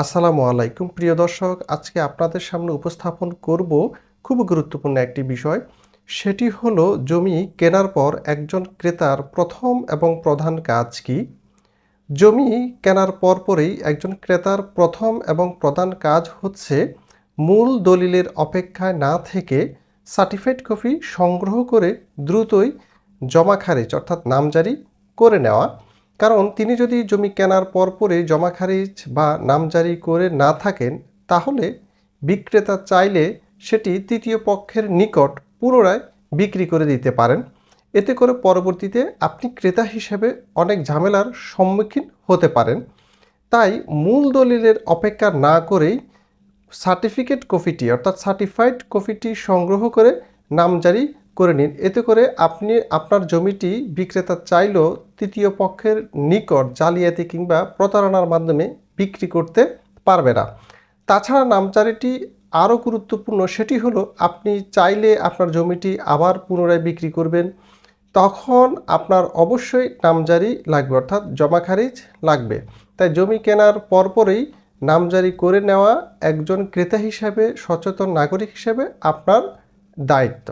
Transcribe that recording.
আসসালামু আলাইকুম প্রিয় দর্শক, আজকে আপনাদের সামনে উপস্থাপন করব খুব গুরুত্বপূর্ণ একটি বিষয়। সেটি হলো জমি কেনার পর একজন ক্রেতার প্রথম এবং প্রধান কাজ কি? জমি কেনার পরপরই একজন ক্রেতার প্রথম এবং প্রধান কাজ হচ্ছে মূল দলিলের অপেক্ষায় না থেকে সার্টিফাইড কপি সংগ্রহ করে দ্রুতই জমা খারিজ অর্থাৎ নামজারি করে নেওয়া। কারণ তিনি যদি জমি কেনার পরপরই জমা খারিজ বা নামজারি করে না থাকেন, তাহলে বিক্রেতা চাইলে সেটি তৃতীয় পক্ষের নিকট পুনরায় বিক্রি করে দিতে পারেন। এতে করে পরবর্তীতে আপনি ক্রেতা হিসেবে অনেক ঝামেলার সম্মুখীন হতে পারেন। তাই মূল দলিলের অপেক্ষা না করেই সার্টিফিকেট কপিটি অর্থাৎ সার্টিফাইড কপিটি সংগ্রহ করে নামজারি করে নিন। এতে করে আপনি আপনার জমিটি বিক্রেতা চাইলেও তৃতীয় পক্ষের নিকট জালিয়াতি কিংবা প্রতারণার মাধ্যমে বিক্রি করতে পারবে না। তাছাড়া নামজারিটি আরও গুরুত্বপূর্ণ, সেটি হলো আপনি চাইলে আপনার জমিটি আবার পুনরায় বিক্রি করবেন, তখন আপনার অবশ্যই নামজারি লাগবে অর্থাৎ জমা খারিজ লাগবে। তাই জমি কেনার পরপরই নামজারি করে নেওয়া একজন ক্রেতা হিসাবে, সচেতন নাগরিক হিসেবে আপনার দায়িত্ব।